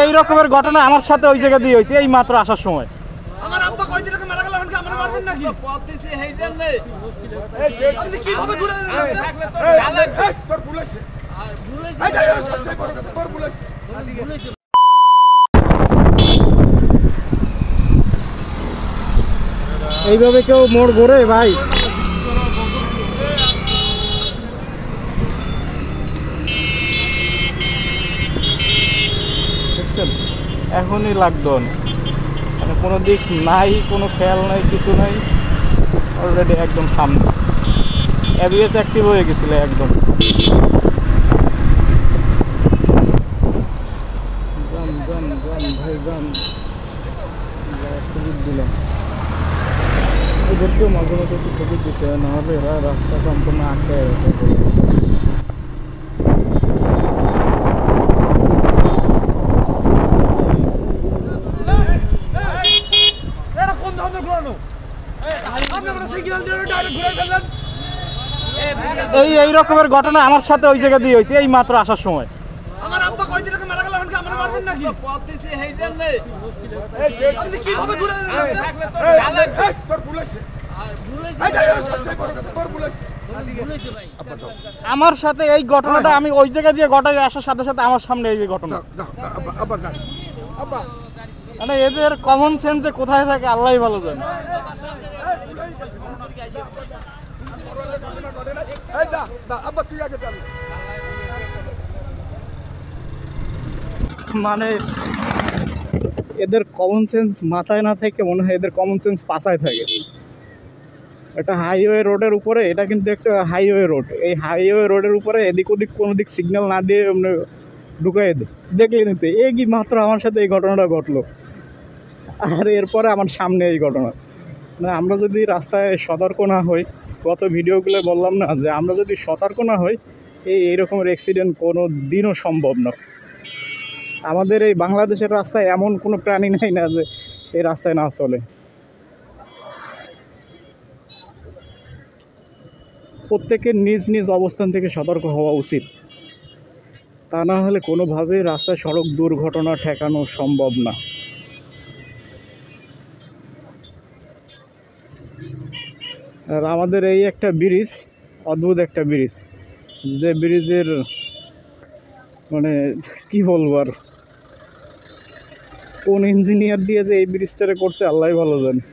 এই রকমের ঘটনা আমার সাথে ওই জায়গা দিয়ে হয়েছে এই মাত্র আসার সময়। আমার আব্বা কয়দিন আগে মারা গেল, এখন আমরা মারবেন নাকি? পথেছি হেইদেন নে। আপনি কিভাবে ঘুরে থাকলে তো লাগবে তোর ভুলেছে। আর ভুলেছে তোর ভুলেছে। এইভাবে কেউ মোড় ঘোরে ভাই? দেখছেন এখনই লাগতো মানে কোনো দিক নাই, কোনো খেয়াল নাই, কিছু নাই, অলরেডি একদম সামনে এবিএস অ্যাক্টিভ হয়ে গেছিল একদম। ভাই গান সুযোগ দিলাম, এদেরকেও মাঝে মাঝে একটু সুযোগ দিতে হয়, নাহলে এরা রাস্তা সম্পূর্ণ আটকে রাখে। এই রকমের ঘটনা আমার সাথে ওই জায়গা দিয়ে হয়েছে এই মাত্র আসার সময়। আমার আব্বা কয়দিন আগে মারা গেল, এখন আমরা মারবেন নাকি? পথেছি হেইদেন নে। আপনি কিভাবে ঘুরে থাকলে তো লাগবে তোর ভুলেছে। আর ভুলেছে তোর ভুলেছে। আমার সাথে এই ঘটনাটা আমি ওই জায়গা দিয়ে ঘটাই আসার সাথে সাথে আমার সামনে এই ঘটনা। মানে এদের কমন সেন্স যে কোথায় থাকে আল্লাহই ভালো জানে। মানে এদের কমন সেন্স মাথায় না থেকে মনে হয় এদের কমন সেন্স পাছায় থাকে। এটা হাইওয়ে রোডের উপরে, এটা কিন্তু একটা হাইওয়ে রোড। এই হাইওয়ে রোডের উপরে এদিক ওদিক কোনো দিক সিগন্যাল না দিয়ে এমনি ঢুকাই দেখলে নিতে এই কি মাত্র আমার সাথে এই ঘটনাটা ঘটলো। আর এরপরে আমার সামনে এই ঘটনা। মানে আমরা যদি রাস্তায় সতর্ক না হই, গত ভিডিওগুলো বললাম না যে আমরা যদি সতর্ক না হই এই রকমের অ্যাক্সিডেন্ট কোনো দিনও সম্ভব না। আমাদের এই বাংলাদেশের রাস্তায় এমন কোনো প্রাণী নাই না যে এই রাস্তায় না চলে। প্রত্যেকের নিজ নিজ অবস্থান থেকে সতর্ক হওয়া উচিত, তা না হলে কোনোভাবেই রাস্তায় সড়ক দুর্ঘটনা ঠেকানো সম্ভব না। আর আমাদের এই একটা ব্রিজ, অদ্ভুত একটা ব্রিজ, যে ব্রিজের মানে কি বলবো আর, কোন ইঞ্জিনিয়ার দিয়ে যে এই ব্রিজটারে করছে আল্লাহই ভালো জানে।